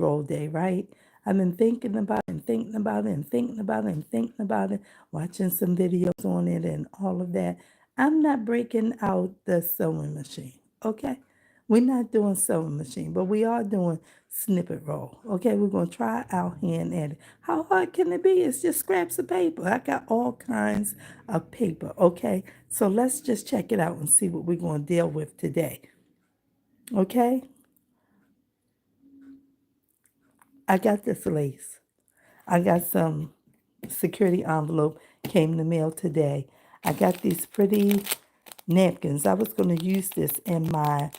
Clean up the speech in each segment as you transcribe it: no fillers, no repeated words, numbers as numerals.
roll day, right? I've been thinking about it and thinking about it and thinking about it and thinking about it, watching some videos on it and all of that. I'm not breaking out the sewing machine, okay? We're not doing sewing machine, but we are doing snippet roll. Okay, we're gonna try our hand at it. How hard can it be? It's just scraps of paper. I got all kinds of paper. Okay, so let's just check it out and see what we're gonna deal with today. Okay, I got this lace. I got some security envelope came in the mail today. I got these pretty napkins. I was going to use this in my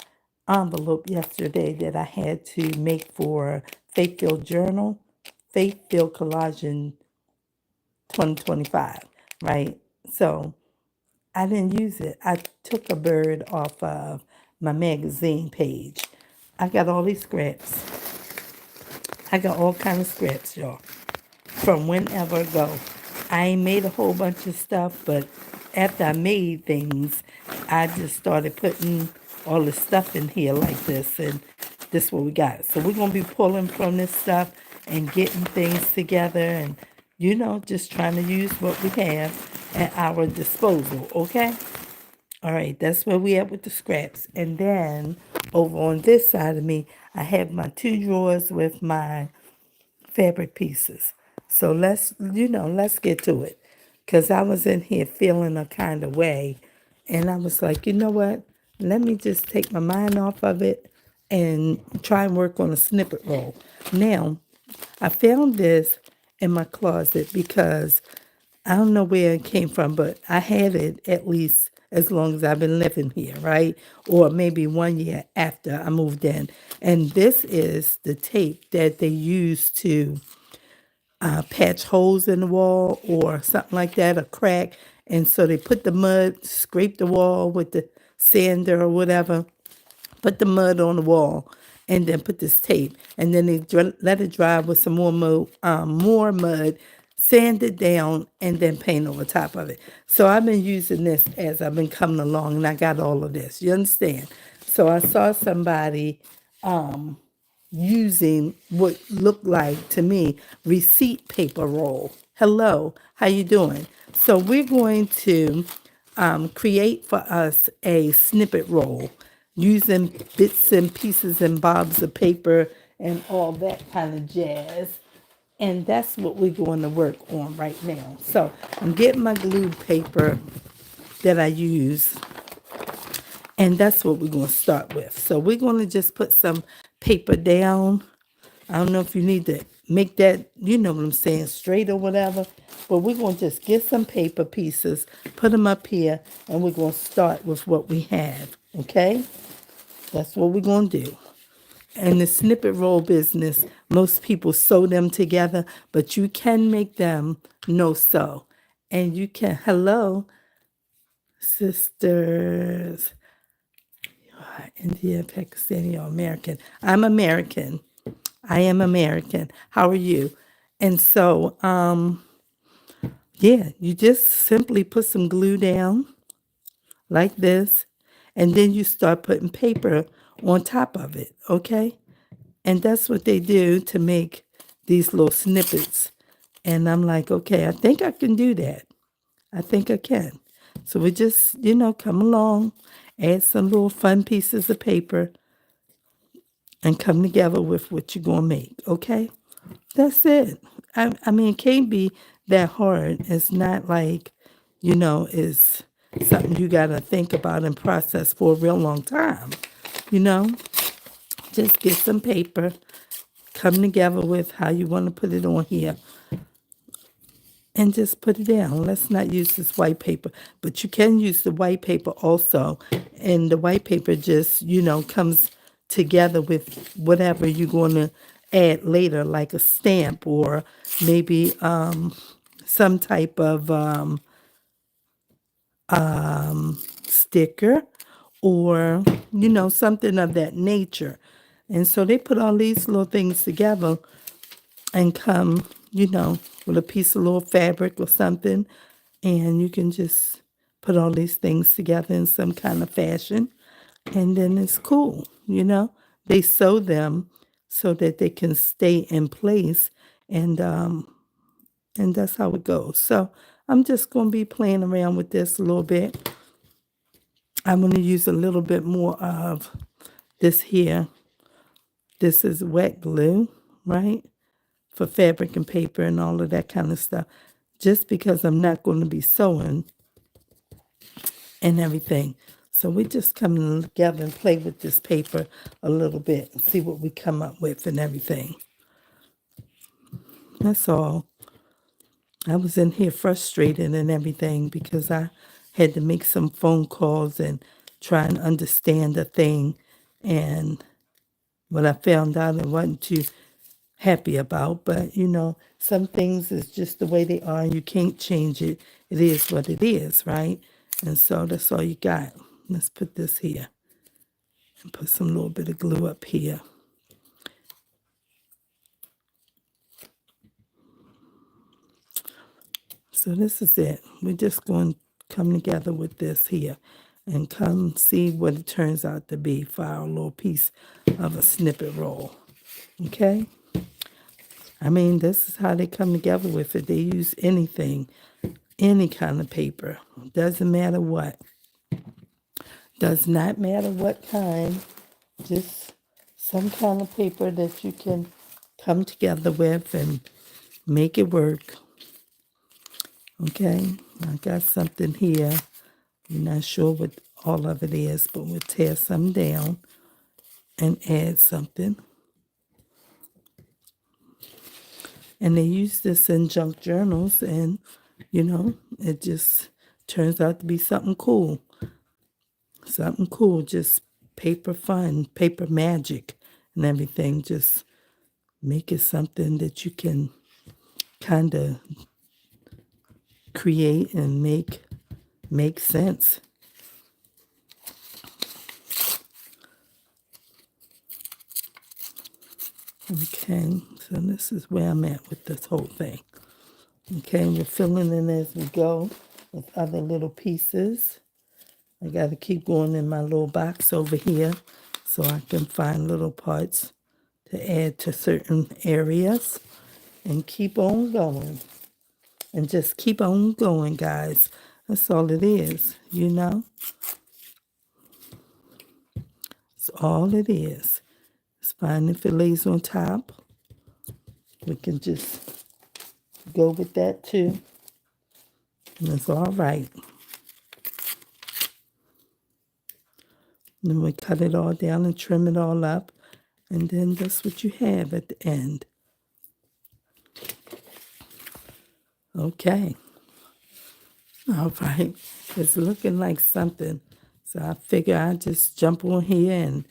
envelope yesterday that I had to make for Faith Filled Journal, Faith Filled Collagen 2025, right? So I didn't use it. I took a bird off of my magazine page. I got all these scraps. I got all kind of scraps, y'all, from whenever ago. I ain't made a whole bunch of stuff, but after I made things, I just started putting all the stuff in here like this, and this is what we got. So we're going to be pulling from this stuff and getting things together and, just trying to use what we have at our disposal, okay? All right, that's where we at with the scraps. And then over on this side of me, I have my two drawers with my fabric pieces. So let's get to it. Because I was in here feeling a kind of way. And I was like, you know what? Let me just take my mind off of it and try and work on a snippet roll. Now, I found this in my closet because I don't know where it came from, but I had it at least as long as I've been living here, right? Or maybe 1 year after I moved in. And this is the tape that they use to patch holes in the wall or something like that, a crack. And so they put the mud, scrape the wall with the sander or whatever, put the mud on the wall, and then put this tape. And then they let it dry with some more mud, sand it down, and then paint over top of it. So I've been using this as I've been coming along, and I got all of this. You understand? So I saw somebody using what looked like to me receipt paper roll. Hello, how you doing? So we're going to create for us a snippet roll using bits and pieces and bobs of paper and all that kind of jazz. And that's what we're going to work on right now. So I'm getting my glue paper that I use, and that's what we're going to start with. So we're going to just put some paper down. I don't know if you need to make that, you know what I'm saying, straight or whatever. But we're going to just get some paper pieces, put them up here, and we're going to start with what we have, okay? That's what we're going to do. In the snippet roll business, most people sew them together, but you can make them no sew. And you can, hello, sisters, India, Pakistani, or American. I'm American. I am American. How are you? And so, yeah, you just simply put some glue down like this, and then you start putting paper on top of it, okay? And that's what they do to make these little snippets. And I'm like, okay, I think I can do that. I think I can. So we just, come along, add some little fun pieces of paper, and come together with what you're going to make, okay? That's it. I mean, it can't be that hard. It's not like, it's something you got to think about and process for a real long time, you know? Just get some paper, come together with how you want to put it on here, and just put it down. Let's not use this white paper, but you can use the white paper also. And the white paper just, comes together with whatever you're going to add later, like a stamp or maybe some type of sticker or, something of that nature. And so they put all these little things together and come, with a piece of little fabric or something. And you can just put all these things together in some kind of fashion. And then it's cool, They sew them so that they can stay in place, and that's how it goes. So I'm just going to be playing around with this a little bit. I'm going to use a little bit more of this here. This is wet glue, right? For fabric and paper and all of that kind of stuff. Just because I'm not going to be sewing and everything. So we just come together and play with this paper a little bit and see what we come up with and everything. That's all. I was in here frustrated and everything because I had to make some phone calls and try and understand the thing. And what I found out I wasn't too happy about. But, some things is just the way they are. You can't change it. It is what it is, right? And so that's all you got. Let's put this here and put some little bit of glue up here. So this is it. We're just going to come together with this here and come see what it turns out to be for our little piece of a snippet roll. Okay? I mean, this is how they come together with it. They use anything, any kind of paper. Doesn't matter what. Does not matter what kind. Just some kind of paper that you can come together with and make it work. Okay, I got something here. I'm not sure what all of it is, but we'll tear some down and add something. And they use this in junk journals, and, it just turns out to be something cool. Something cool, just paper fun, paper magic and everything. Just make it something that you can kind of create and make sense. Okay, so this is where I'm at with this whole thing. Okay, we're filling in as we go with other little pieces. I got to keep going in my little box over here so I can find little parts to add to certain areas and keep on going. And just keep on going, guys. That's all it is, It's all it is. It's fine if it lays on top. We can just go with that too. And it's all right. Then we cut it all down and trim it all up. And then that's what you have at the end. Okay. All right. It's looking like something. So I figure I'll just jump on here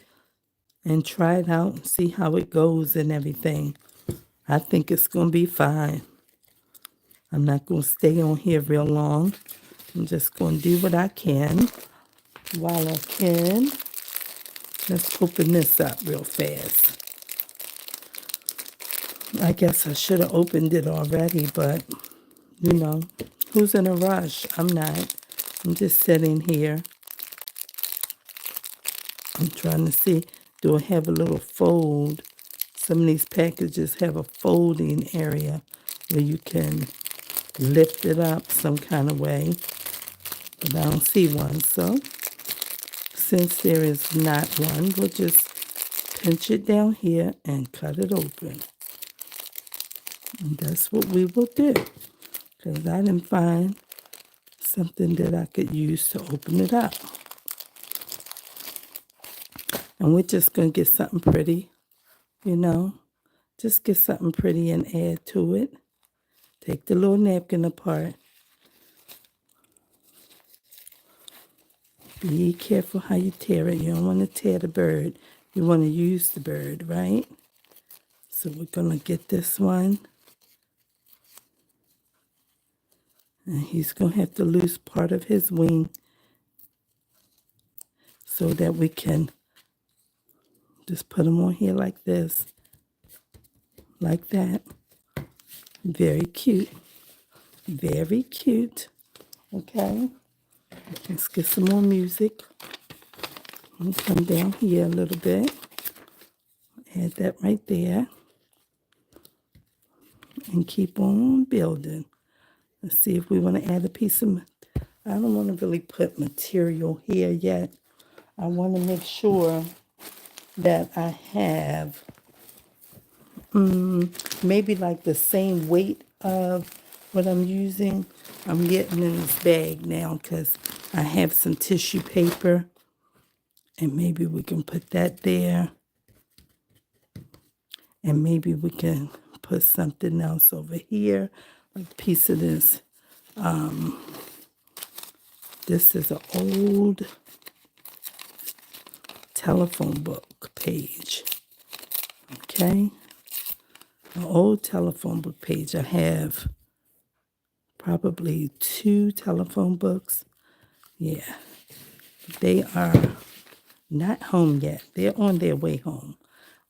and try it out and see how it goes and everything. I think it's going to be fine. I'm not going to stay on here real long. I'm just going to do what I can while I can. Let's open this up real fast. I guess I should have opened it already, but, who's in a rush? I'm not. I'm just sitting here. I'm trying to see, do I have a little fold? Some of these packages have a folding area where you can lift it up some kind of way, but I don't see one. So since there is not one, we'll just pinch it down here and cut it open. And that's what we will do, because I didn't find something that I could use to open it up. And we're just going to get something pretty, just get something pretty and add to it. Take the little napkin apart. Be careful how you tear it. You don't want to tear the bird. You want to use the bird, right? So we're going to get this one. And he's going to have to lose part of his wing so that we can just put him on here like this. Like that. Very cute. Very cute. Okay. Let's get some more music. I'm come down here a little bit. Add that right there. And keep on building. Let's see if we want to add a piece of, I don't want to really put material here yet. I want to make sure that I have maybe like the same weight of what I'm using. I'm getting in this bag now because I have some tissue paper. And maybe we can put that there. And maybe we can put something else over here. Like a piece of this. This is an old telephone book page. Okay? An old telephone book page. I have probably 2 telephone books. Yeah. They are not home yet. They're on their way home.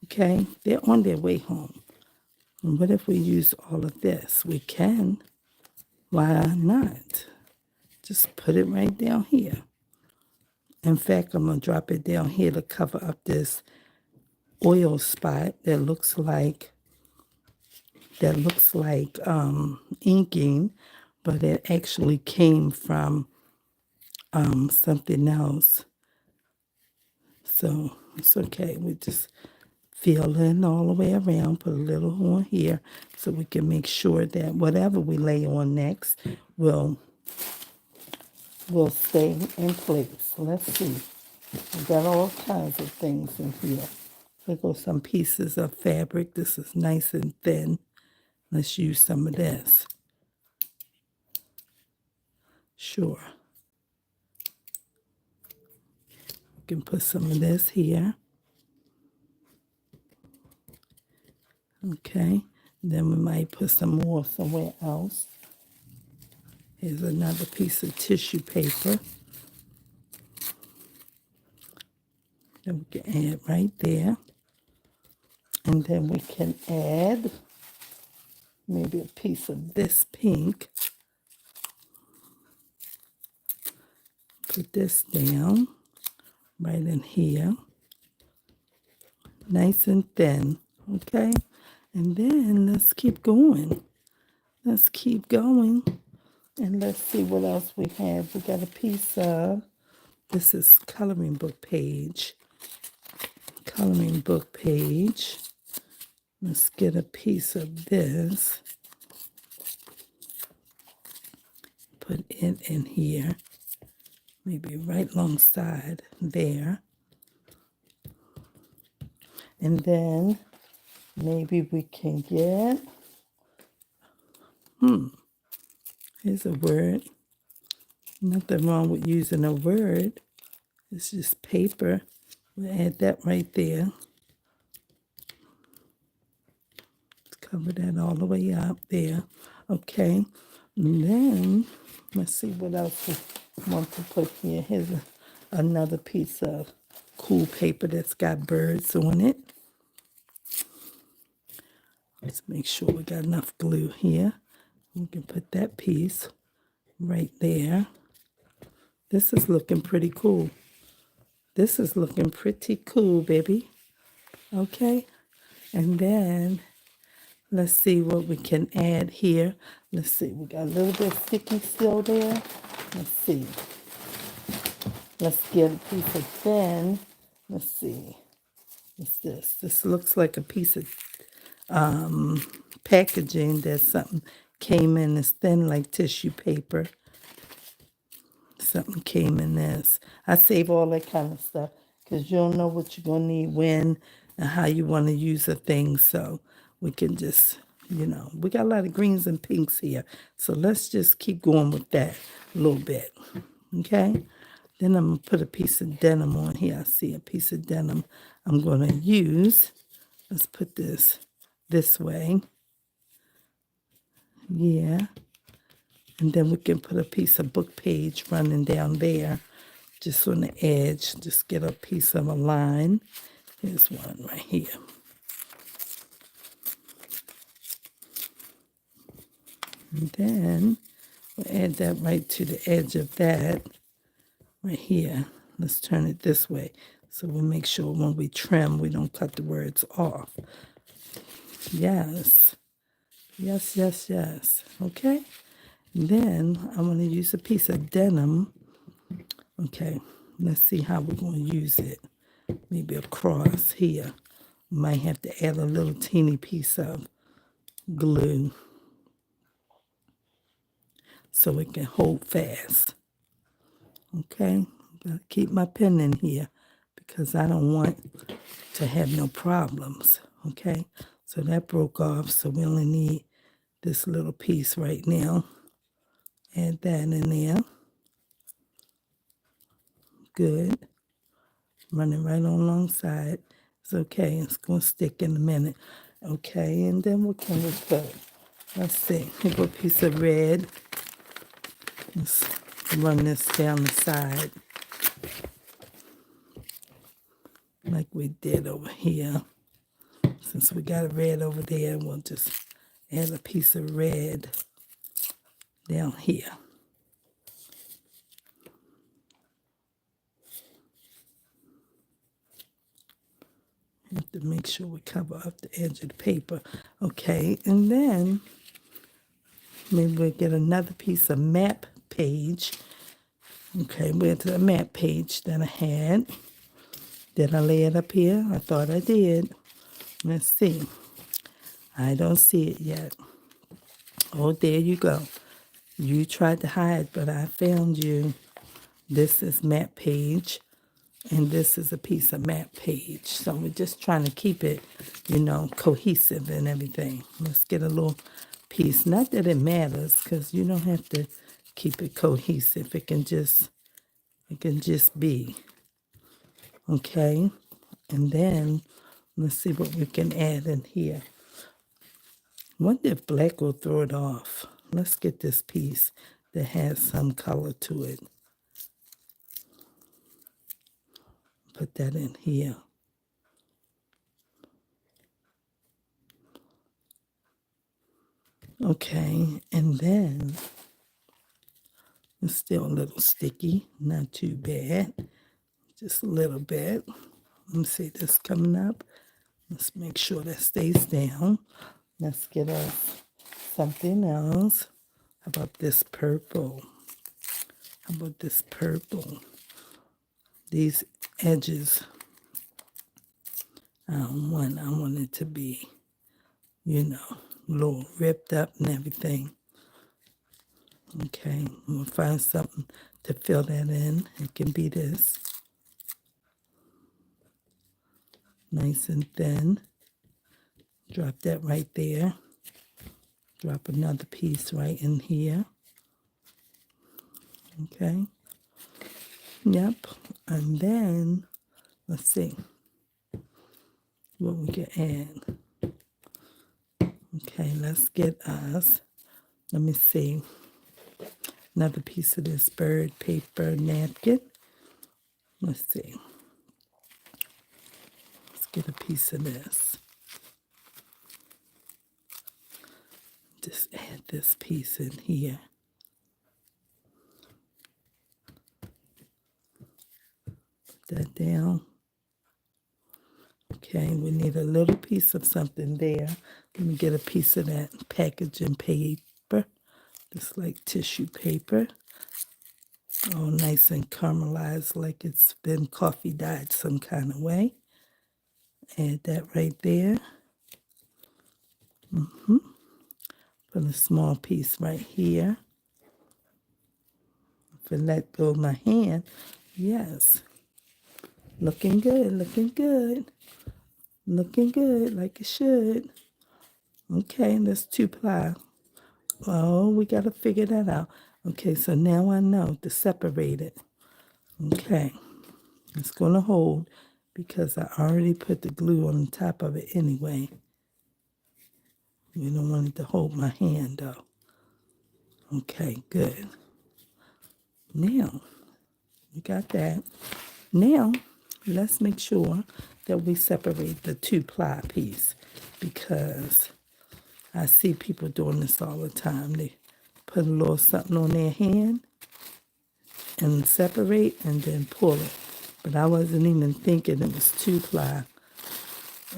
Okay? They're on their way home. And what if we use all of this? We can. Why not? Just put it right down here. In fact, I'm going to drop it down here to cover up this oil spot that looks like inking, but it actually came from something else. So it's okay. We just fill in all the way around, put a little on here so we can make sure that whatever we lay on next will stay in place. Let's see. We got all kinds of things in here. There go some pieces of fabric. This is nice and thin. Let's use some of this. Sure. We can put some of this here. Okay. Then we might put some more somewhere else. Here's another piece of tissue paper that we can add right there. And then we can add maybe a piece of this pink. Put this down right in here. Nice and thin. Okay? And then let's keep going. Let's keep going. And let's see what else we have. We got a piece of, this is coloring book page. Coloring book page. Let's get a piece of this. Put it in here. Maybe right alongside there. And then maybe we can get, here's a word. Nothing wrong with using a word. It's just paper. We'll add that right there. Cover that all the way up there. Okay. And then, let's see what else we want to put here. Here's another piece of cool paper that's got birds on it. Let's make sure we got enough glue here. We can put that piece right there. This is looking pretty cool. This is looking pretty cool, baby. Okay. And then let's see what we can add here. Let's see. We got a little bit of sticky still there. Let's see. Let's get a piece of thin. Let's see. What's this? This looks like a piece of packaging that something came in. It's thin like tissue paper. Something came in this. I save all that kind of stuff because you don't know what you're going to need when and how you want to use a thing. So we can just, we got a lot of greens and pinks here. So let's just keep going with that a little bit. Okay? Then I'm going to put a piece of denim on here. I see a piece of denim I'm going to use. Let's put this way. Yeah. And then we can put a piece of book page running down there, just on the edge. Just get a piece of a line. Here's one right here. And then we'll add that right to the edge of that right here. Let's turn it this way So we make sure when we trim, we don't cut the words off. Yes. Yes, yes, yes. Okay. Then I'm going to use a piece of denim. Okay. Let's see how we're going to use it. Maybe across here. Might have to add a little teeny piece of glue so it can hold fast. Okay. Gotta keep my pen in here because I don't want to have no problems. Okay. So that broke off. So we only need this little piece right now. Add that in there. Good. Running right on alongside. It's okay. It's going to stick in a minute. Okay. And then what can we put? Let's see. We put a piece of red. Let's run this down the side like we did over here. Since we got a red over there, we'll just add a piece of red down here. Have to make sure we cover up the edge of the paper. Okay, and then maybe we'll get another piece of map page. Okay, where's the map page that I had? Did I lay it up here? I thought I did. Let's see. I don't see it yet. Oh, there you go. You tried to hide, but I found you. This is map page, and this is a piece of map page. So we're just trying to keep it, cohesive and everything. Let's get a little piece. Not that it matters, because you don't have to keep it cohesive. It can just be. Okay? And then let's see what we can add in here. Wonder if black will throw it off. Let's get this piece that has some color to it. Put that in here. Okay, and then it's still a little sticky, not too bad, just a little bit. Let me see this coming up. Let's make sure that stays down. Let's get us something else. How about this purple? How about this purple? These edges, I want it to be, a little ripped up and everything. Okay, we'll find something to fill that in. It can be this. Nice and thin. Drop that right there. Drop another piece right in here. Okay. Yep. And then, let's see what we can add. Okay, let's get us, let me see, another piece of this bird paper napkin. Let's see. Let's get a piece of this. Just add this piece in here. Put that down. Okay, we need a little piece of something there. Let me get a piece of that packaging paper. Just like tissue paper. All nice and caramelized like it's been coffee dyed some kind of way. Add that right there. Put a small piece right here. If I let go of my hand, yes. Looking good, looking good. Looking good like it should. Okay, that's 2-ply. Oh, we got to figure that out. Okay, so now I know to separate it. Okay, it's going to hold because I already put the glue on the top of it anyway. You don't want it to hold my hand though. Okay, good. Now, we got that. Now, let's make sure that we separate the 2-ply piece because I see people doing this all the time. They put a little something on their hand and separate and then pull it. but I wasn't even thinking it was 2 ply.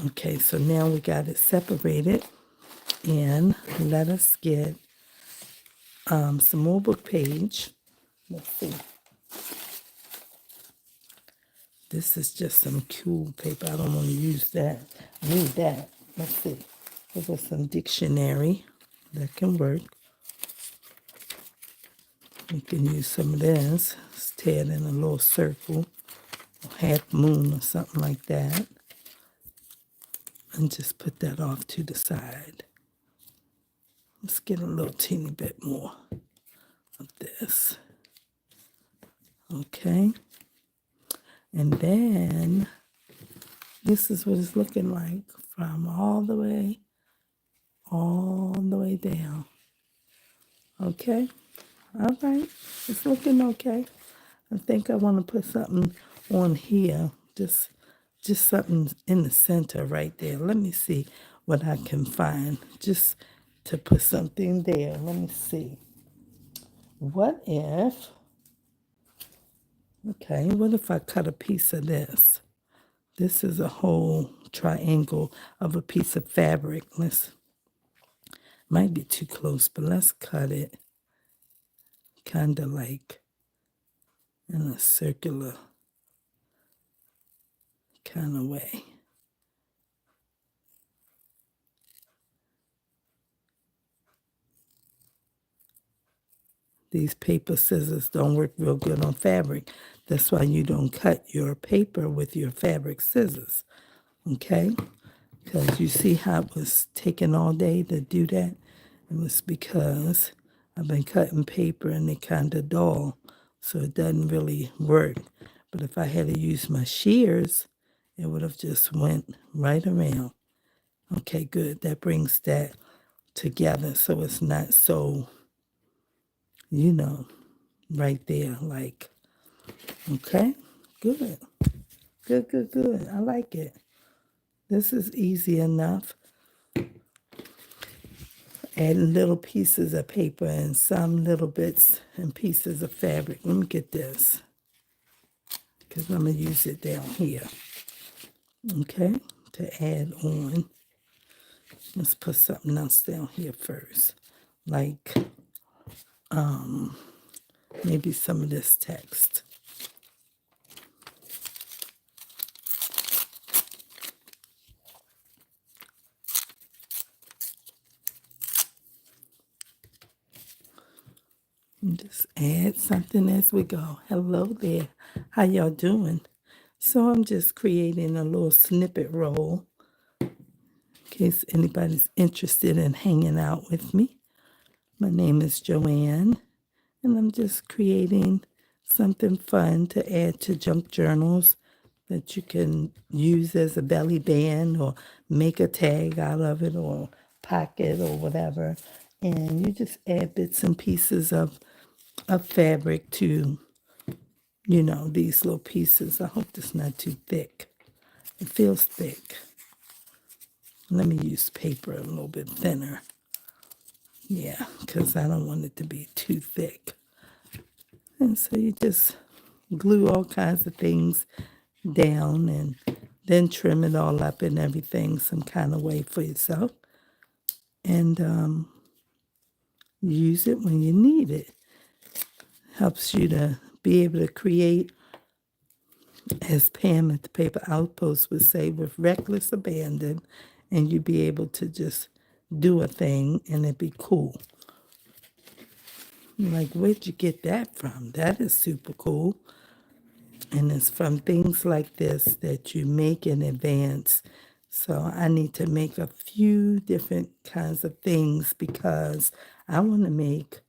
Okay, so now we got it separated, and let us get some more book page. Let's see. This is just some cool paper. I don't want to use that. Read that. Let's see. Give us some dictionary. That can work. We can use some of this. Let's tear it in a little circle, half moon or something like that. And just put that off to the side. Let's get a little teeny bit more of this. Okay. And then this is what it's looking like from all the way down. Okay. All right. It's looking okay. I think I want to put something on here. Just something in the center right there. Let me see what I can find. Just to put something there. Let me see. What if I cut a piece of this? This is a whole triangle of a piece of fabric. Might be too close, but let's cut it kind of like in a circular kind of way. These paper scissors don't work real good on fabric. That's why you don't cut your paper with your fabric scissors, okay? Because you see how it was taking all day to do that? It was because I've been cutting paper and they kind of dull, so it doesn't really work. But if I had to use my shears, it would have just went right around. Okay, good. That brings that together so it's not so, right there, like, okay, good. Good. I like it. This is easy enough. Adding little pieces of paper and some little bits and pieces of fabric. Let me get this, because I'm going to use it down here. Okay, to add on. Let's put something else down here first. Like, maybe some of this text. And just add something as we go. Hello there. How y'all doing? So I'm just creating a little snippet roll in case anybody's interested in hanging out with me. My name is Joanne, and I'm just creating something fun to add to junk journals that you can use as a belly band or make a tag out of it or pocket or whatever. And you just add bits and pieces of fabric to, these little pieces. I hope it's not too thick. It feels thick. Let me use paper a little bit thinner. Yeah, because I don't want it to be too thick. And so you just glue all kinds of things down and then trim it all up and everything some kind of way for yourself. And use it when you need it. Helps you to be able to create, as Pam at the Paper Outpost would say, with reckless abandon, and you be able to just do a thing and it be cool. Like, where'd you get that from? That is super cool. And it's from things like this that you make in advance. So I need to make a few different kinds of things because I want to make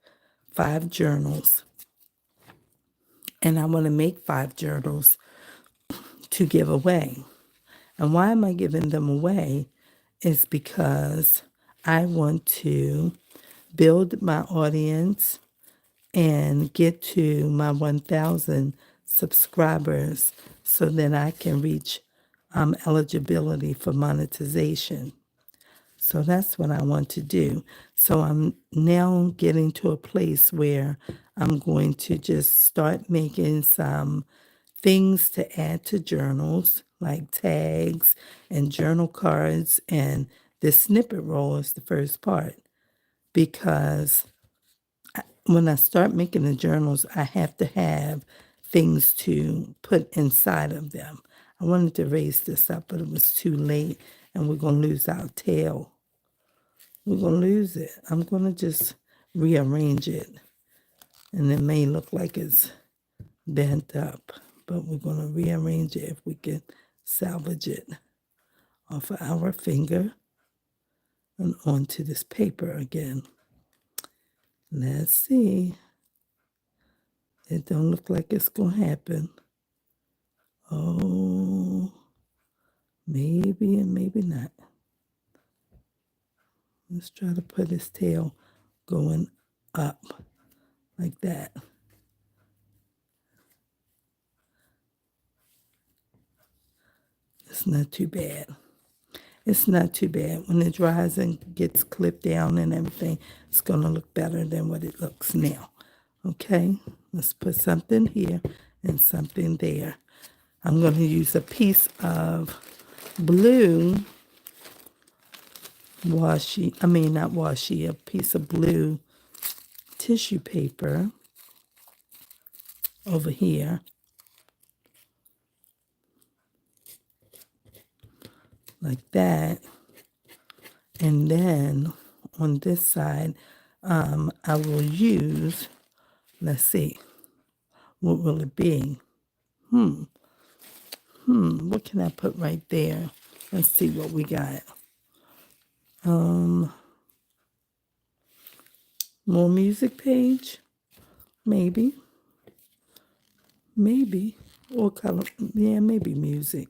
5 journals. And I want to make 5 journals to give away. And why am I giving them away? Is because I want to build my audience and get to my 1,000 subscribers so that I can reach eligibility for monetization. So that's what I want to do. So I'm now getting to a place where I'm going to just start making some things to add to journals, like tags and journal cards. And this snippet roll is the first part because when I start making the journals, I have to have things to put inside of them. I wanted to raise this up, but it was too late, and we're going to lose our tail. We're going to lose it. I'm going to just rearrange it, and it may look like it's bent up, but we're going to rearrange it if we can salvage it off of our finger and onto this paper again. Let's see. It don't look like it's going to happen. Oh, maybe and maybe not. Let's try to put his tail going up like that. It's not too bad. It's not too bad. When it dries and gets clipped down and everything, it's going to look better than what it looks now. Okay, let's put something here and something there. I'm going to use a piece of blue a piece of blue tissue paper over here. Like that. And then on this side, I will use, let's see, what will it be? What can I put right there? Let's see what we got. More music page? Maybe. Or color. Yeah, maybe music.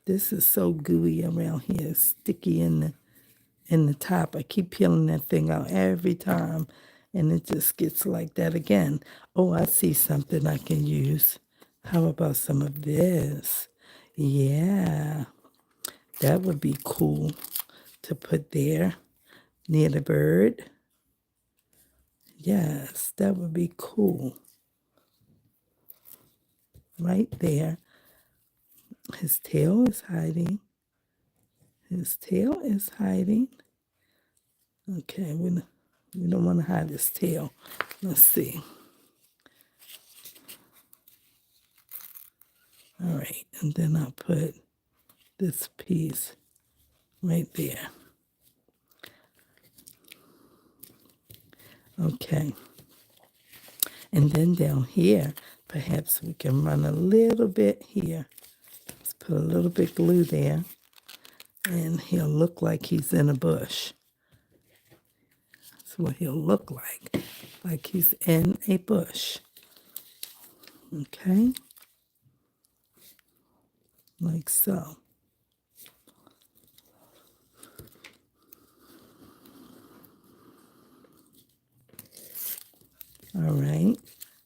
This is so gooey around here. It's sticky in the top. I keep peeling that thing out every time, and it just gets like that again. Oh, I see something I can use. How about some of this? Yeah, that would be cool to put there near the bird. Yes, that would be cool. Right there. His tail is hiding. His tail is hiding. Okay, we don't want to hide his tail. Let's see. All right, and then I'll put this piece right there. Okay. And then down here, perhaps we can run a little bit here. Let's put a little bit glue there, and he'll look like he's in a bush. That's what he'll look like he's in a bush. Okay? Like so. All right,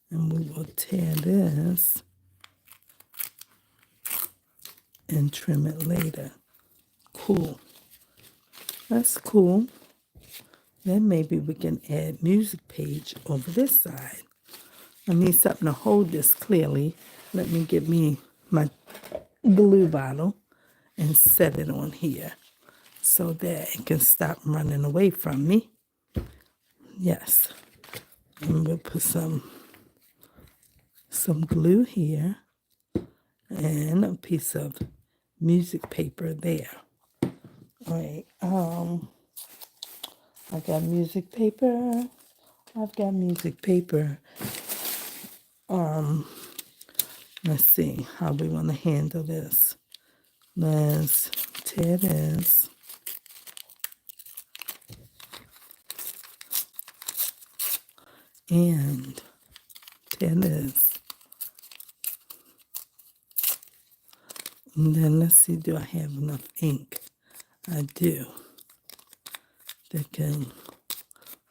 and we will tear this and trim it later. Cool. That's cool. Then maybe we can add music page over this side. I need something to hold this clearly. Let me get me my glue bottle and set it on here so that it can stop running away from me. Yes. And we'll put some glue here and a piece of music paper there. All right. I got music paper. I've got music paper. Let's see how we want to handle this. Let's tear this. And tear this. And then let's see, do I have enough ink? I do. That can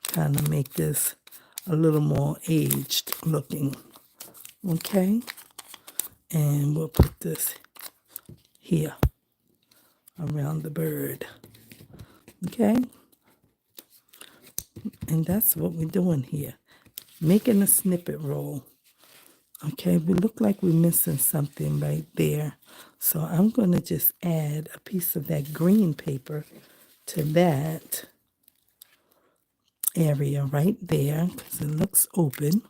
kind of make this a little more aged looking. Okay? And we'll put this here around the bird. Okay? And that's what we're doing here. Making a snippet roll. Okay, we look like we're missing something right there. So I'm going to just add a piece of that green paper to that area right there because it looks open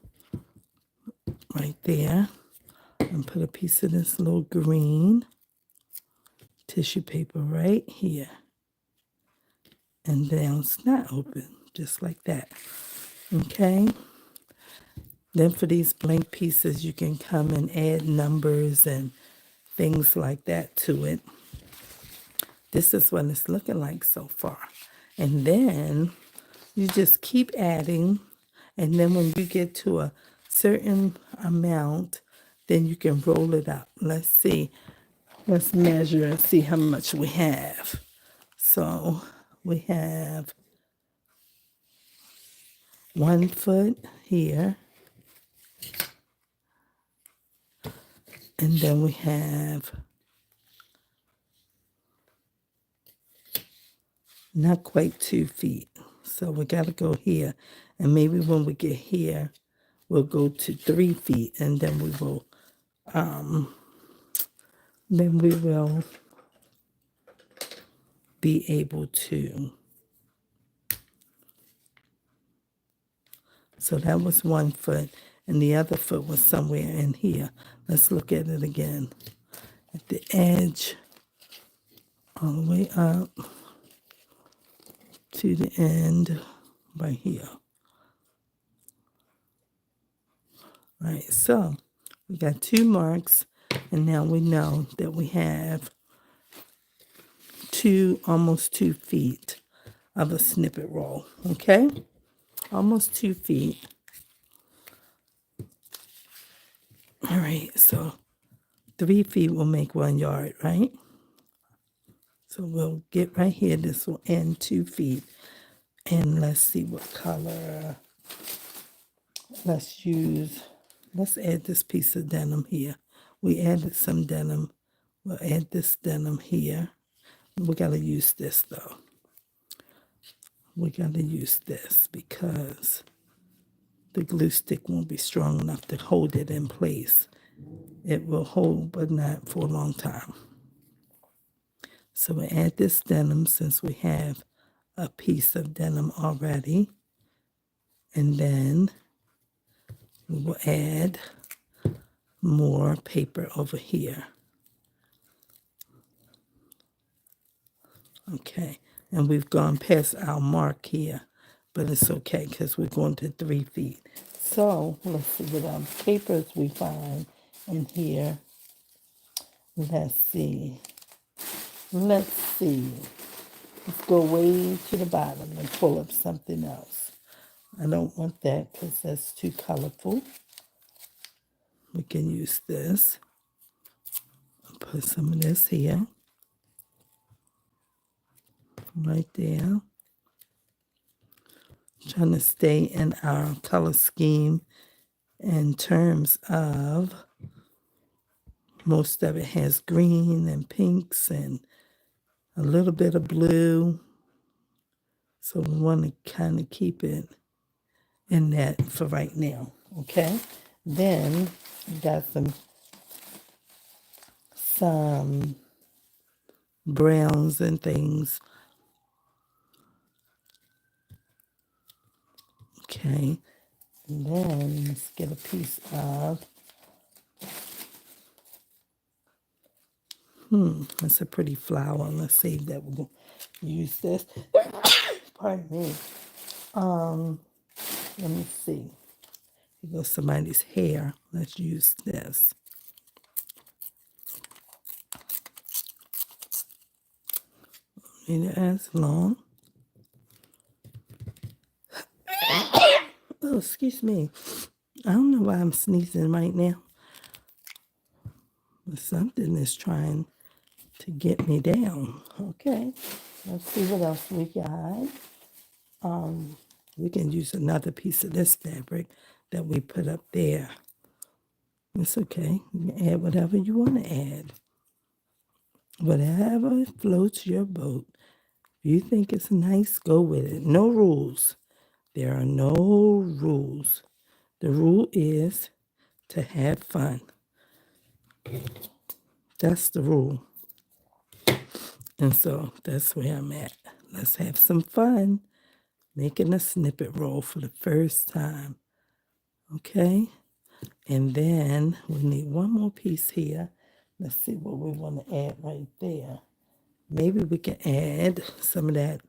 right there. And put a piece of this little green tissue paper right here. And now it's not open, just like that. Okay? Then for these blank pieces, you can come and add numbers and things like that to it. This is what it's looking like so far. And then you just keep adding. And then when you get to a certain amount, then you can roll it up. Let's see. Let's measure and see how much we have. So we have 1 foot here. And then we have not quite 2 feet. So we got to go here. And maybe when we get here, we'll go to 3 feet. And then we will, be able to. So that was 1 foot. And the other foot was somewhere in here. Let's look at it again. At the edge, all the way up to the end right here. Right, so we got 2 marks, and now we know that we have almost 2 feet of a snippet roll, okay? Almost 2 feet. All right, so 3 feet will make 1 yard, right? So we'll get right here, this will end 2 feet. And let's see what color. Let's add this piece of denim here. We added some denim. We'll add this denim here. We got to use this though. We got to use this because the glue stick won't be strong enough to hold it in place. It will hold, but not for a long time. So we add this denim since we have a piece of denim already. And then we will add more paper over here. Okay, and we've gone past our mark here, but it's okay because we're going to 3 feet. So let's see what papers we find in here. Let's see. Let's go way to the bottom and pull up something else. I don't want that because that's too colorful. We can use this. Put some of this here. Right there. Trying to stay in our color scheme in terms of most of it has green and pinks and a little bit of blue. So we want to kind of keep it in that for right now, okay? Then we got some browns and things. Okay, and then let's get a piece of, that's a pretty flower. Let's save that. We're going to use this. Pardon me. Let me see. Here goes somebody's hair. Let's use this. It as long. Oh, excuse me. I don't know why I'm sneezing right now. But something is trying to get me down. Okay. Let's see what else we got. We can use another piece of this fabric that we put up there. It's okay. You can add whatever you want to add. Whatever floats your boat. If you think it's nice, go with it. No rules. There are no rules. The rule is to have fun. That's the rule. And so that's where I'm at. Let's have some fun making a snippet roll for the first time. Okay? And then we need one more piece here. Let's see what we want to add right there. Maybe we can add some of that.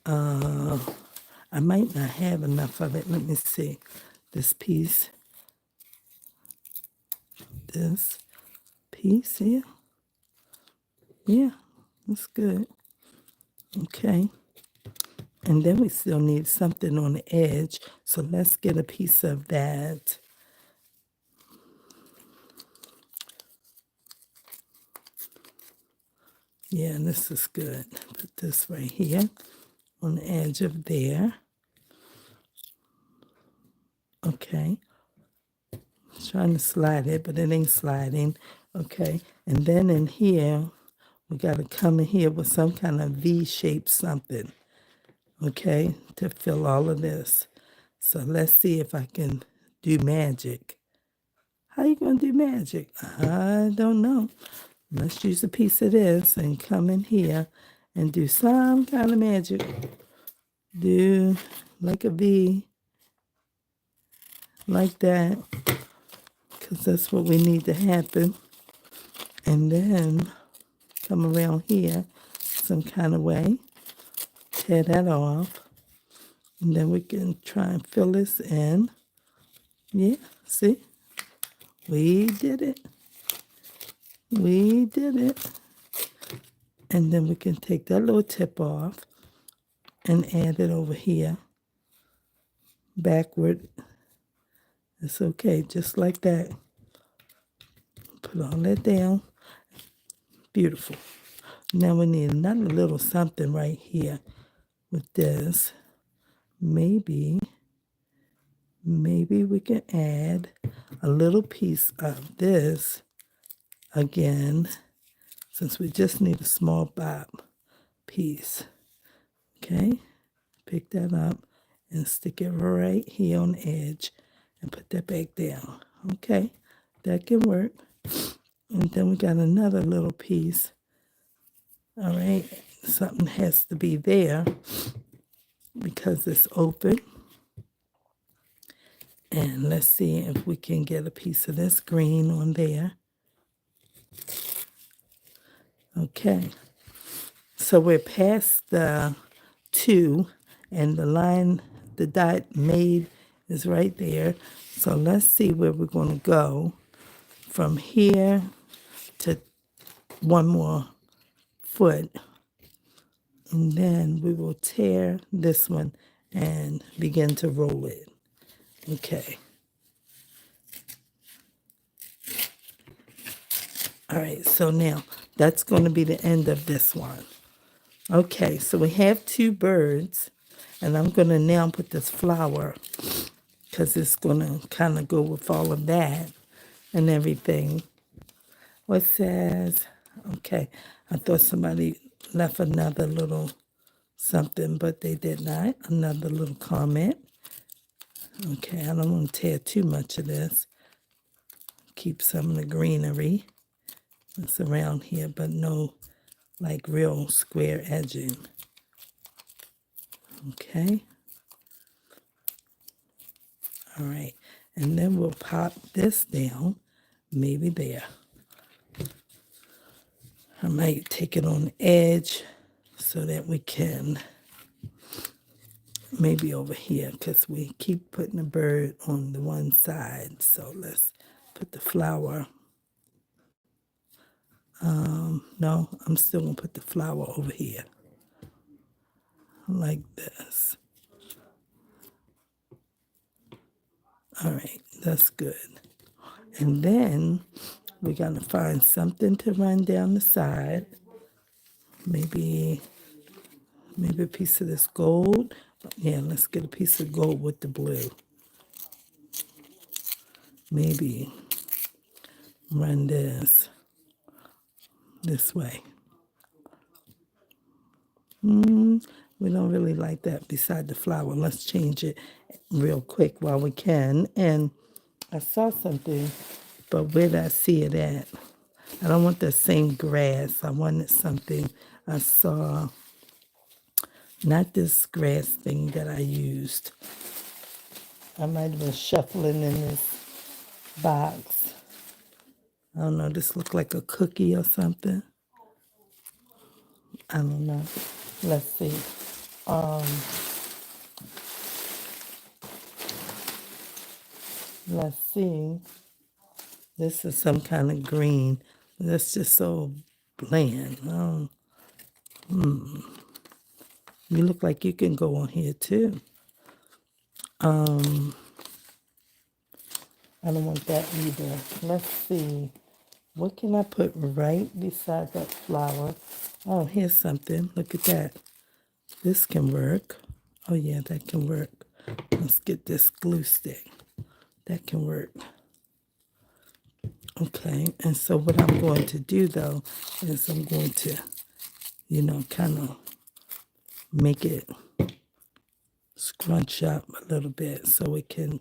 I might not have enough of it. Let me see. This piece. This piece here. Yeah, that's good. Okay. And then we still need something on the edge. So let's get a piece of that. Yeah, this is good. Put this right here on the edge of there. Okay. Trying to slide it, but it ain't sliding. Okay. And then in here, we got to come in here with some kind of V-shaped something. Okay. To fill all of this. So let's see if I can do magic. How you going to do magic? I don't know. Let's use a piece of this and come in here and do some kind of magic. Do like a V, like that, because that's what we need to happen. And then come around here some kind of way, tear that off, and then we can try and fill this in. Yeah, see? We did it. We did it. And then we can take that little tip off and add it over here, backward. It's okay, just like that. Put all that down. Beautiful. Now we need another little something right here with this. Maybe we can add a little piece of this again, since we just need a small bob piece. Okay, pick that up and stick it right here on the edge and put that back down. Okay, that can work. And then we got another little piece. All right, something has to be there because it's open. And let's see if we can get a piece of this green on there. Okay, so we're past the 2 and the line, the dot made is right there. So let's see where we're going to go from here to one more foot. And then we will tear this one and begin to roll it. Okay. All right, so now that's going to be the end of this one. Okay, so we have 2 birds, and I'm going to now put this flower because it's going to kind of go with all of that and everything. What says, okay, I thought somebody left another little something, but they did not. Another little comment. Okay, I don't want to tear too much of this. Keep some of the greenery that's around here, but no like real square edging. Okay. All right. And then we'll pop this down, maybe there. I might take it on the edge so that we can, maybe over here, because we keep putting the bird on the one side. So let's put the flower. No, I'm still going to put the flower over here. Like this. All right, that's good. And then we're going to find something to run down the side. Maybe a piece of this gold. Yeah, let's get a piece of gold with the blue. Maybe run this way. We don't really like that beside the flower. Let's change it real quick while we can. And I saw something, but where did I see it at? I don't want the same grass. I wanted something I saw, not this grass thing that I used. I might have been shuffling in this box. I don't know, this looked like a cookie or something. I don't know. Let's see. Um, let's see. This is some kind of green. That's just so bland. You look like you can go on here too. I don't want that either. Let's see. What can I put right beside that flower? Oh, here's something. Look at that. This can work. Oh, yeah, that can work. Let's get this glue stick. That can work. Okay, and so what I'm going to do, though, is I'm going to, kind of make it scrunch up a little bit so it can,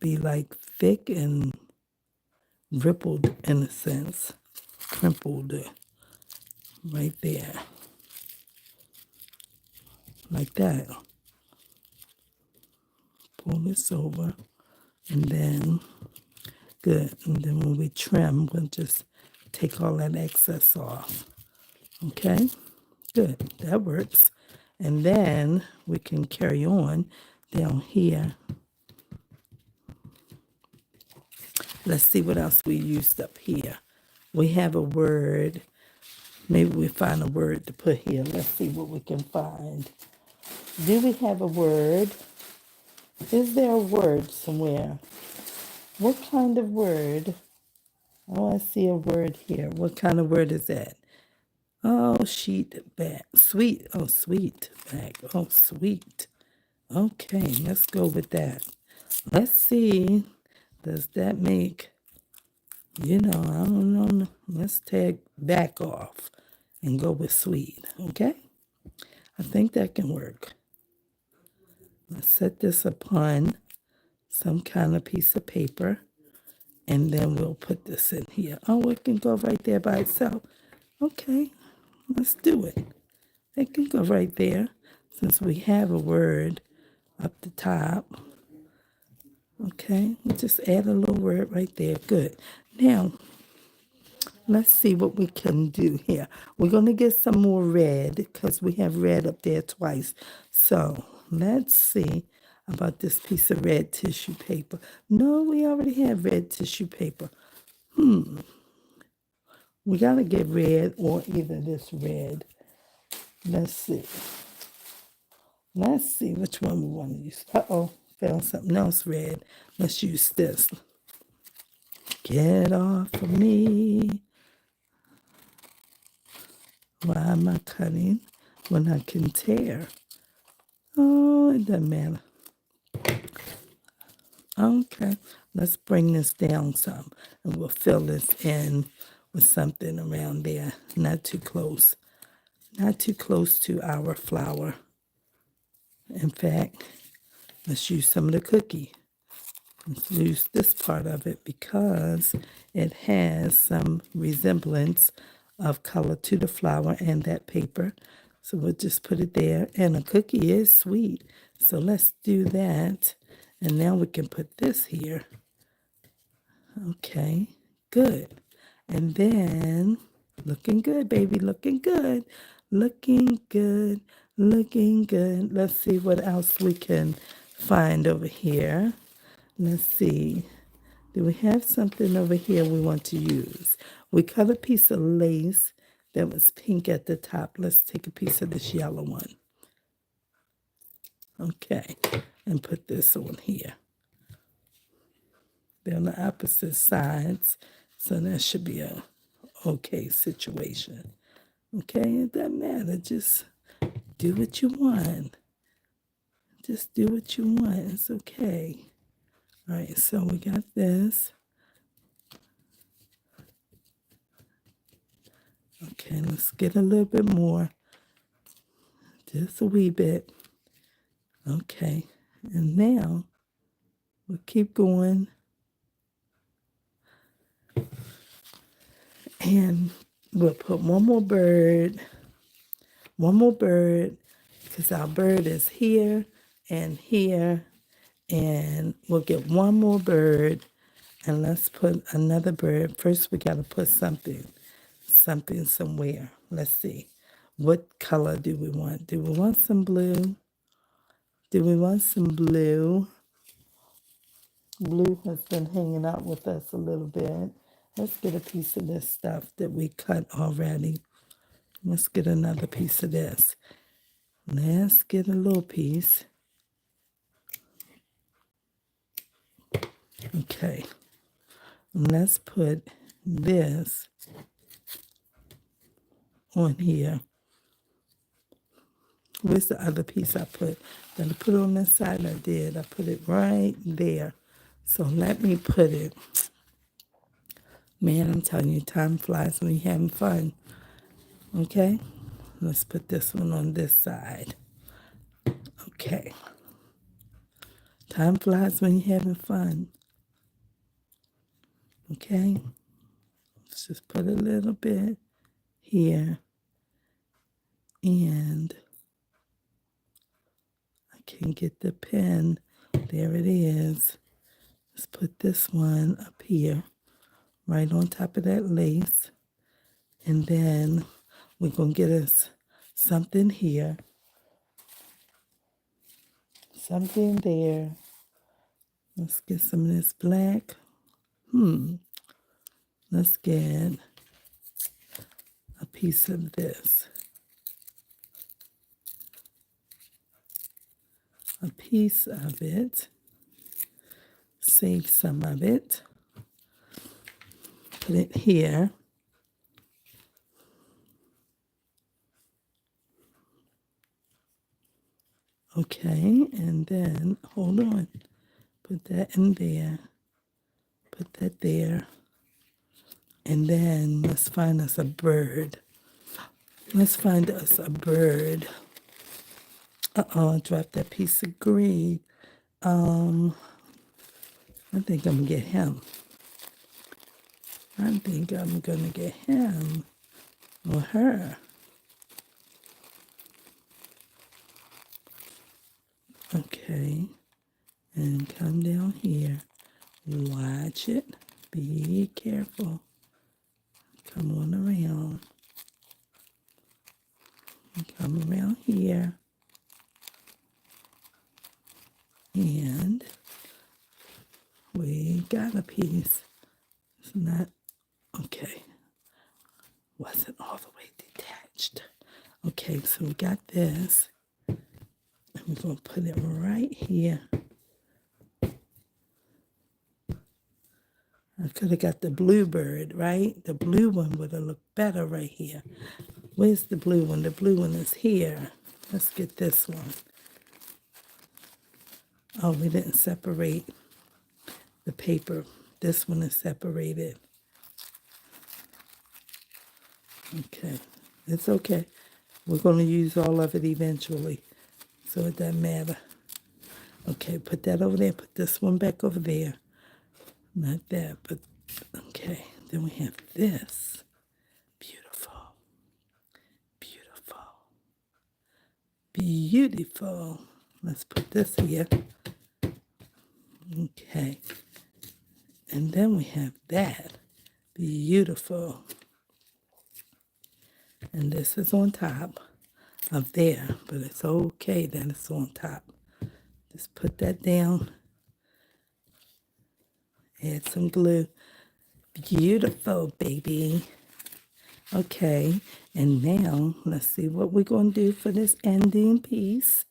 be like thick and rippled in a sense, crimpled right there, like that. Pull this over, and then, good. And then when we trim, we'll just take all that excess off. Okay, good. That works. And then we can carry on down here. Let's see what else we used up here. We have a word. Maybe we find a word to put here. Let's see what we can find. Do we have a word? Is there a word somewhere? What kind of word? Oh, I see a word here. What kind of word is that? Oh, sheet back. Sweet. Oh, sweet back. Oh, sweet. Okay, let's go with that. Let's see. Does that make, I don't know. Let's take back off and go with sweet. Okay? I think that can work. Let's set this upon some kind of piece of paper, and then we'll put this in here. Oh, it can go right there by itself. Okay, let's do it. It can go right there since we have a word up the top. Okay, we'll just add a little word right there. Good. Now, let's see what we can do here. We're going to get some more red because we have red up there twice. So let's see about this piece of red tissue paper. No, we already have red tissue paper. We got to get red or either this red. Let's see. Let's see which one we want to use. Uh-oh, found something else red. Let's use this. Get off of me. Why am I cutting when I can tear? Oh, it doesn't matter. Okay, let's bring this down some, and we'll fill this in with something around there. Not too close. Not too close to our flour. In fact, let's use some of the cookie. Let's use this part of it because it has some resemblance of color to the flour and that paper. So we'll just put it there. And a cookie is sweet. So let's do that. And now we can put this here. Okay, good. And then, looking good, baby, looking good. Looking good, looking good. Let's see what else we can find over here. Let's see. Do we have something over here we want to use? We cut a piece of lace that was pink at the top. Let's take a piece of this yellow one. Okay, and put this on here. They're on the opposite sides, so that should be a okay situation. Okay, it doesn't matter. Just do what you want. Just do what you want. It's okay. All right, so we got this. Okay, let's get a little bit more. Just a wee bit. Okay, and now We'll keep going. And we'll put one more bird, because our bird is here and here. And we'll get one more bird, and let's put another bird. First, we got to put something somewhere. Let's see. What color do we want? Do we want some blue? Blue has been hanging out with us a little bit. Let's get a piece of this stuff that we cut already. Let's get another piece of this. Let's get a little piece. Okay. Let's put this on here. Where's the other piece I put? Did I put it on this side? I did. I put it right there. So let me put it. Man, I'm telling you, time flies when you're having fun. Okay? Let's put this one on this side. Okay. Time flies when you're having fun. Okay? Let's just put a little bit here. And I can't get the pen. There it is. Let's put this one up here, right on top of that lace. And then we're going to get us something here. Something there. Let's get some of this black. Let's get a piece of this. A piece of it. Save some of it. Put it here. Okay, and then, hold on. Put that in there. Put that there. And then let's find us a bird. Let's find us a bird. I dropped that piece of green. I think I'm going to get him. I think I'm going to get him or her. Okay. And come down here. Watch it. Be careful. Come on around. Come around here. And we got a piece. It's not, okay. Wasn't all the way detached. Okay, so we got this. And we're going to put it right here. I could have got the blue bird, right? The blue one would have looked better right here. Where's the blue one? The blue one is here. Let's get this one. Oh, we didn't separate the paper. This one is separated. Okay, it's okay. We're going to use all of it eventually, so it doesn't matter. Okay, put that over there. Put this one back over there. Not that, but okay. Then we have this. Beautiful. Beautiful. Beautiful. Let's put this here. Okay. And then we have that. Beautiful. And this is on top of there, but it's okay that it's on top. Just put that down. Add some glue. Beautiful, baby. Okay, and now let's see what we're going to do for this ending piece.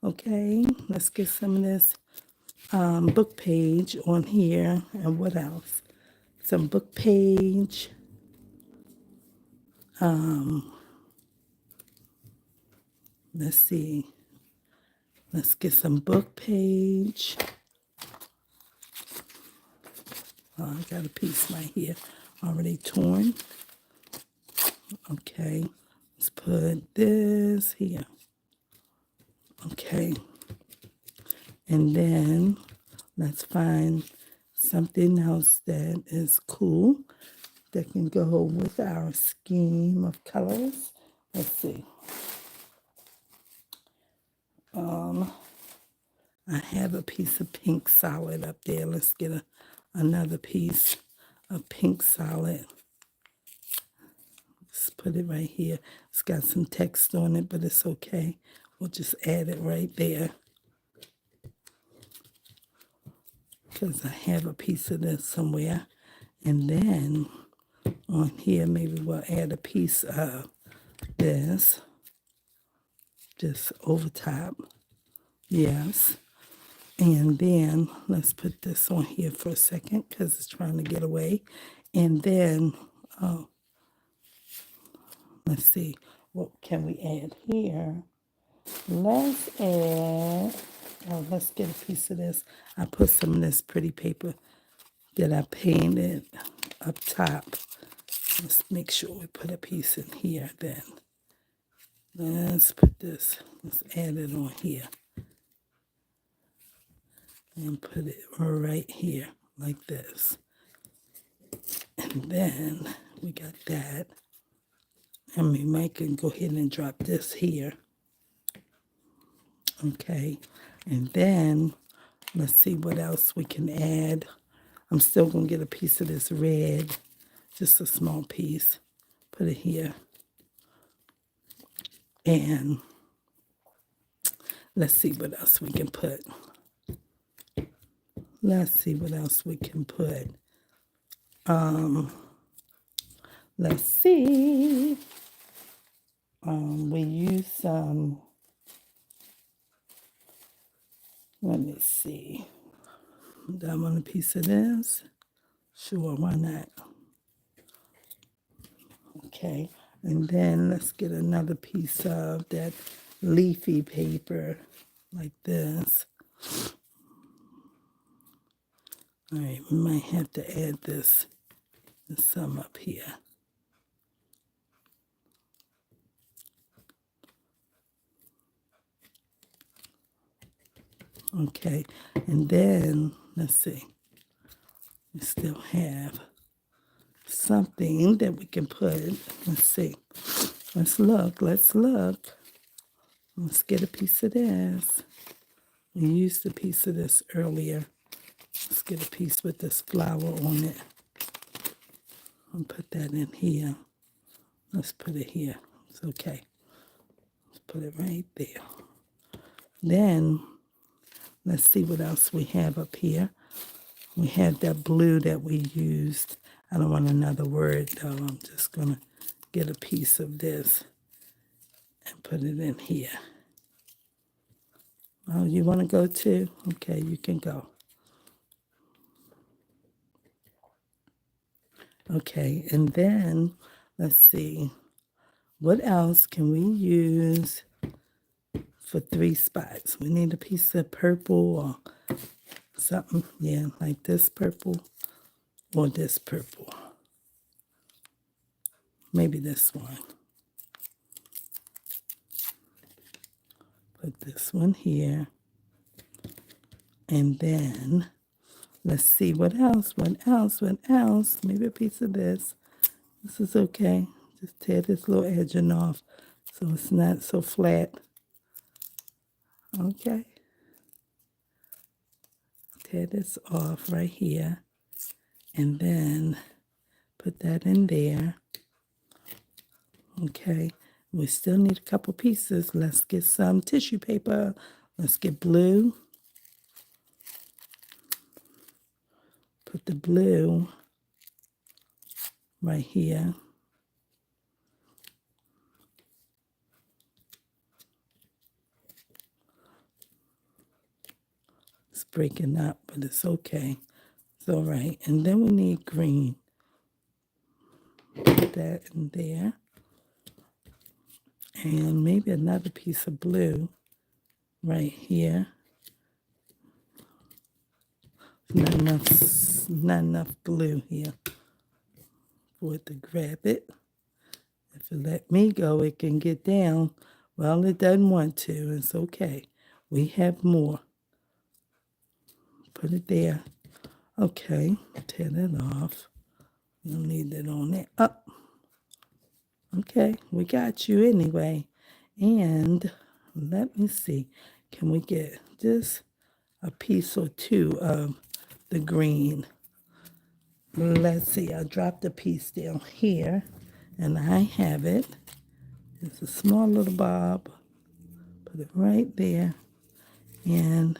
Okay, let's get some of this book page on here. And what else? Some book page. Let's see. Let's get some book page. Oh, I got a piece right here already torn. Okay, let's put this here. Okay, and then Let's find something else that is cool that can go with our scheme of colors. Let's see. I have a piece of pink solid up there. Let's get another piece of pink solid. Let's put it right here. It's got some text on it, but it's okay. We'll just add it right there. Because I have a piece of this somewhere. And then on here, maybe we'll add a piece of this. Just over top. Yes. And then let's put this on here for a second because it's trying to get away. And then, let's see, what can we add here? Let's add, let's get a piece of this. I put some of this pretty paper that I painted up top. Let's make sure we put a piece in here then. Let's put this, let's add it on here. And put it right here, like this. And then we got that. And we might can go ahead and drop this here. Okay. And then let's see what else we can add. I'm still going to get a piece of this red, just a small piece. Put it here. And let's see what else we can put. Let's see what else we can put. Let's see. We use some, let me see. Do I want a piece of this? Sure, why not? Okay, and then let's get another piece of that leafy paper like this. All right, we might have to add this and some up here. Okay, and then let's see. We still have something that we can put. Let's see. Let's look. Let's get a piece of this. We used a piece of this earlier. Let's get a piece with this flower on it. I'll put that in here. Let's put it here. It's okay. Let's put it right there. Then, let's see what else we have up here. We have that blue that we used. I don't want another word, though. I'm just going to get a piece of this and put it in here. Oh, you want to go too? Okay, you can go. Okay, and then let's see. What else can we use for 3 spots? We need a piece of purple or something. Yeah, like this purple or this purple. Maybe this one. Put this one here. And then let's see what else. Maybe a piece of this. This is okay. Just tear this little edging off so it's not so flat. Okay. Tear this off right here. And then put that in there. Okay. We still need a couple pieces. Let's get some tissue paper. Let's get blue. Put the blue right here. It's breaking up, but it's okay. It's all right. And then we need green. Put that in there. And maybe another piece of blue right here. Not enough glue here for it to grab it. If it let me go, it can get down. Well, it doesn't want to. It's okay. We have more. Put it there. Okay, tear that off. You'll need it on there. Oh, okay, we got you anyway. And let me see. Can we get just a piece or two of the green? Let's see. I dropped a piece down here, and I have it. It's a small little bob. Put it right there. And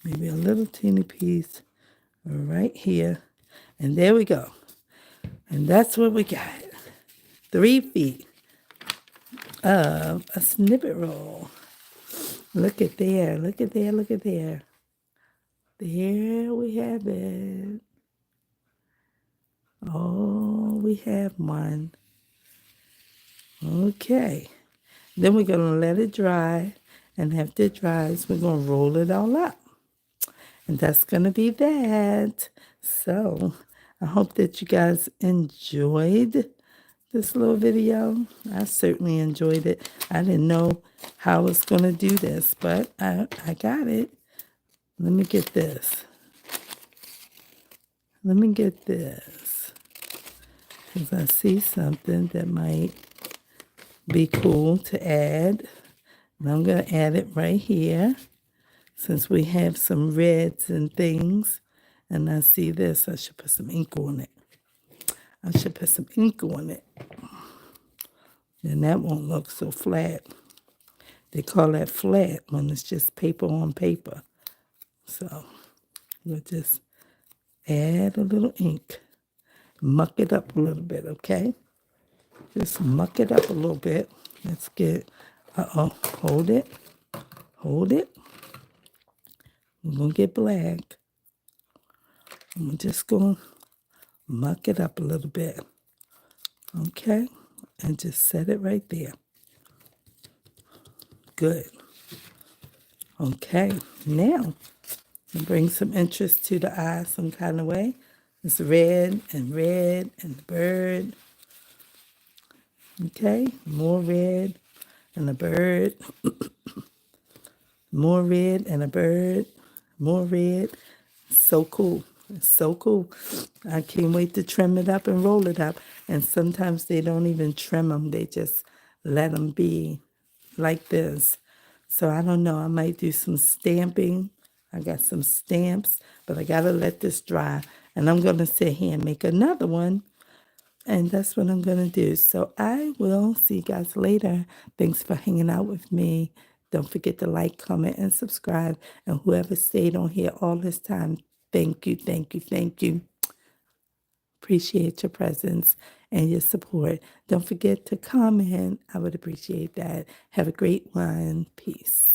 maybe a little teeny piece right here. And there we go. And that's what we got. 3 feet of a snippet roll. Look at there. Look at there. Look at there. There we have it. Oh, we have one. Okay. Then we're going to let it dry. And after it dries, we're going to roll it all up. And that's going to be that. So I hope that you guys enjoyed this little video. I certainly enjoyed it. I didn't know how I was going to do this, but I got it. Let me get this. Let me get this. Because I see something that might be cool to add. And I'm going to add it right here. Since we have some reds and things. And I see this. I should put some ink on it. I should put some ink on it. Then that won't look so flat. They call that flat when it's just paper on paper. So we'll just add a little ink. Muck it up a little bit, okay? Just muck it up a little bit. Let's get, hold it. Hold it. We're going to get black. I'm just going to muck it up a little bit. Okay? And just set it right there. Good. Okay, now bring some interest to the eye some kind of way. It's red and the bird. Okay, more red and a bird. More red and a bird. More red. So cool. It's so cool. I can't wait to trim it up and roll it up. And sometimes they don't even trim them. They just let them be like this. So I don't know. I might do some stamping. I got some stamps, but I got to let this dry. And I'm going to sit here and make another one. And that's what I'm going to do. So I will see you guys later. Thanks for hanging out with me. Don't forget to like, comment, and subscribe. And whoever stayed on here all this time, thank you, thank you, thank you. Appreciate your presence and your support. Don't forget to comment. I would appreciate that. Have a great one. Peace.